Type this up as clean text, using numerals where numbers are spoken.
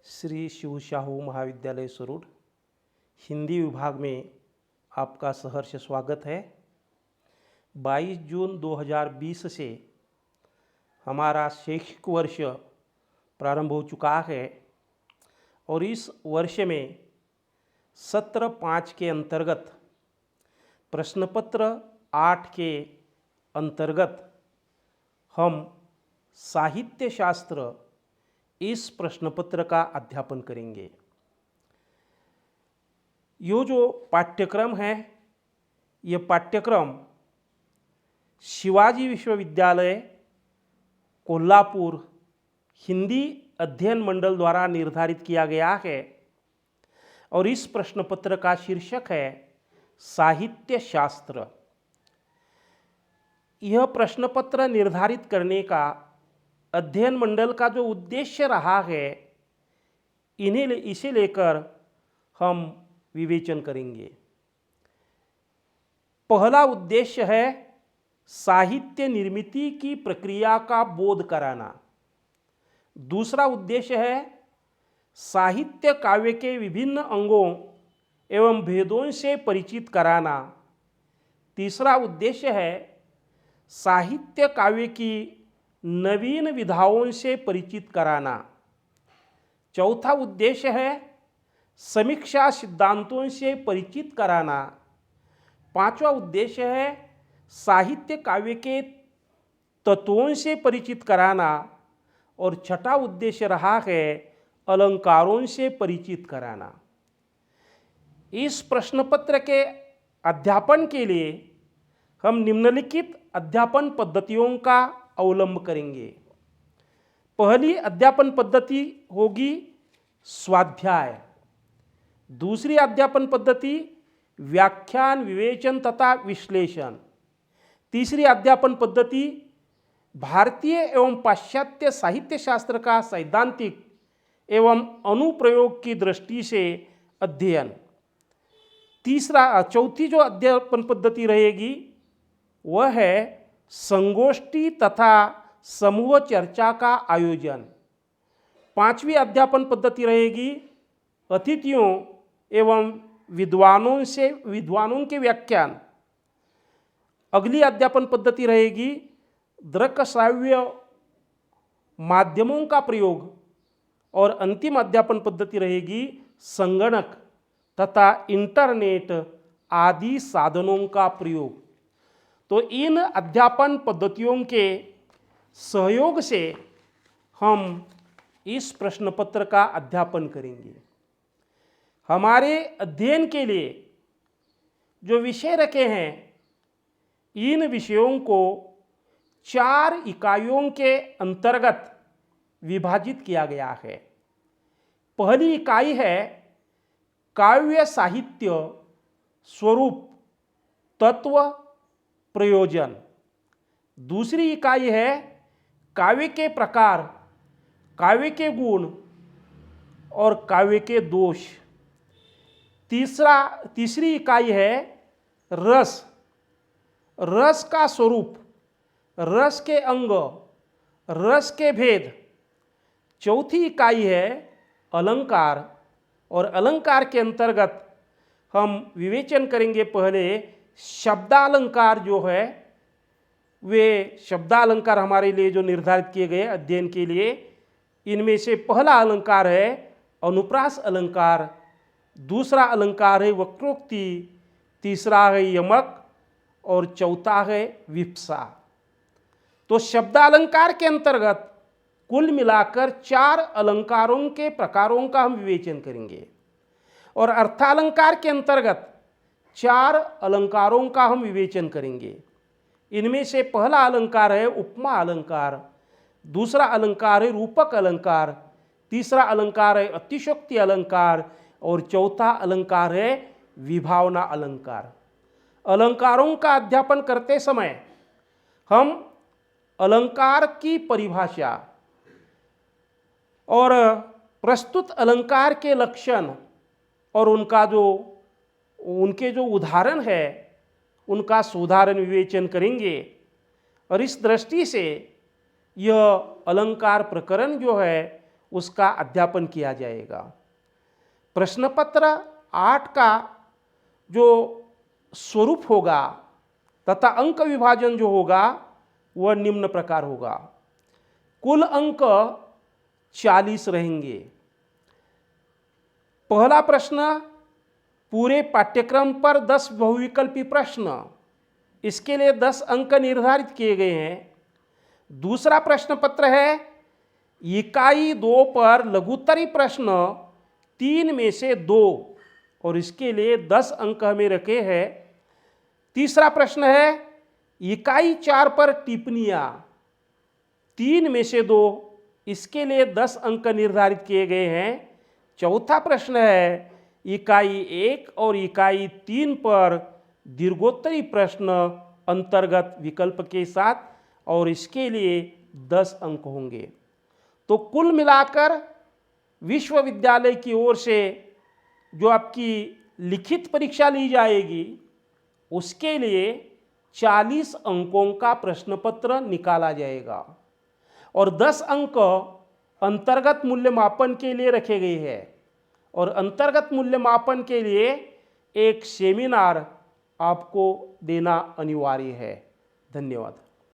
श्री शिव शाहू महाविद्यालय सरूड हिंदी विभाग में आपका सहर्ष स्वागत है। 22 जून 2020 से हमारा शैक्षिक वर्ष प्रारंभ हो चुका है और इस वर्ष में सत्र 5 के अंतर्गत प्रश्नपत्र 8 के अंतर्गत हम साहित्य शास्त्र इस प्रश्नपत्र का अध्यापन करेंगे। यो जो पाठ्यक्रम है, ये पाठ्यक्रम शिवाजी विश्वविद्यालय कोल्हापुर हिंदी अध्ययन मंडल द्वारा निर्धारित किया गया है और इस प्रश्नपत्र का शीर्षक है साहित्य शास्त्र। यह प्रश्नपत्र निर्धारित करने का अध्ययन मंडल का जो उद्देश्य रहा है, इसे लेकर हम विवेचन करेंगे। पहला उद्देश्य है साहित्य निर्मिति की प्रक्रिया का बोध कराना। दूसरा उद्देश्य है साहित्य काव्य के विभिन्न अंगों एवं भेदों से परिचित कराना। तीसरा उद्देश्य है साहित्य काव्य की नवीन विधाओं से परिचित कराना। चौथा उद्देश्य है समीक्षा सिद्धांतों से परिचित कराना। पांचवा उद्देश्य है साहित्य काव्य के तत्वों से परिचित कराना और छठा उद्देश्य रहा है अलंकारों से परिचित कराना। इस प्रश्नपत्र के अध्यापन के लिए हम निम्नलिखित अध्यापन पद्धतियों का अवलंब करेंगे। पहली अध्यापन पद्धति होगी स्वाध्याय। दूसरी अध्यापन पद्धति व्याख्यान, विवेचन तथा विश्लेषण। तीसरी अध्यापन पद्धति भारतीय एवं पाश्चात्य साहित्य शास्त्र का सैद्धांतिक एवं अनुप्रयोग की दृष्टि से अध्ययन। चौथी जो अध्यापन पद्धति रहेगी वह है संगोष्ठी तथा समूह चर्चा का आयोजन। पांचवी अध्यापन पद्धति रहेगी अतिथियों एवं विद्वानों के व्याख्यान। अगली अध्यापन पद्धति रहेगी दृक् श्राव्य माध्यमों का प्रयोग और अंतिम अध्यापन पद्धति रहेगी संगणक तथा इंटरनेट आदि साधनों का प्रयोग। तो इन अध्यापन पद्धतियों के सहयोग से हम इस प्रश्नपत्र का अध्यापन करेंगे। हमारे अध्ययन के लिए जो विषय रखे हैं, इन विषयों को 4 इकाइयों के अंतर्गत विभाजित किया गया है। पहली इकाई है काव्य साहित्य स्वरूप तत्व प्रयोजन। दूसरी इकाई है काव्य के प्रकार, काव्य के गुण और काव्य के दोष। तीसरी इकाई है रस, रस का स्वरूप, रस के अंग, रस के भेद। चौथी इकाई है अलंकार और अलंकार के अंतर्गत हम विवेचन करेंगे। पहले शब्दालंकार जो है, वे शब्दालंकार हमारे लिए जो निर्धारित किए गए अध्ययन के लिए, इनमें से पहला अलंकार है अनुप्रास अलंकार, दूसरा अलंकार है वक्रोक्ति, तीसरा है यमक और चौथा है विप्सा। तो शब्दालंकार के अंतर्गत कुल मिलाकर 4 अलंकारों के प्रकारों का हम विवेचन करेंगे और अर्थालंकार के अंतर्गत 4 अलंकारों का हम विवेचन करेंगे। इनमें से पहला अलंकार है उपमा अलंकार, दूसरा अलंकार है रूपक अलंकार, तीसरा अलंकार है अतिशयोक्ति अलंकार और चौथा अलंकार है विभावना अलंकार। अलंकारों का अध्यापन करते समय हम अलंकार की परिभाषा और प्रस्तुत अलंकार के लक्षण और उनके जो उदाहरण है उनका सुधारण विवेचन करेंगे। और इस दृष्टि से यह अलंकार प्रकरण जो है उसका अध्यापन किया जाएगा। प्रश्न पत्र 8 का जो स्वरूप होगा तथा अंक विभाजन जो होगा वह निम्न प्रकार होगा। कुल अंक 40 रहेंगे। पहला प्रश्न पूरे पाठ्यक्रम पर 10 बहुविकल्पी प्रश्न, इसके लिए 10 अंक निर्धारित किए गए हैं। दूसरा प्रश्न पत्र है इकाई 2 पर लघुत्तरी प्रश्न 3 में से 2 और इसके लिए 10 अंक हमें रखे हैं। तीसरा प्रश्न है इकाई 4 पर टिप्पणियाँ 3 में से 2, इसके लिए 10 अंक निर्धारित किए गए हैं। चौथा प्रश्न है इकाई 1 और इकाई 3 पर दीर्घोत्तरी प्रश्न अंतर्गत विकल्प के साथ और इसके लिए 10 अंक होंगे। तो कुल मिलाकर विश्वविद्यालय की ओर से जो आपकी लिखित परीक्षा ली जाएगी उसके लिए 40 अंकों का प्रश्न पत्र निकाला जाएगा और 10 अंक अंतर्गत मूल्यमापन के लिए रखे गए हैं और अंतर्गत मूल्यमापन के लिए एक सेमिनार आपको देना अनिवार्य है। धन्यवाद।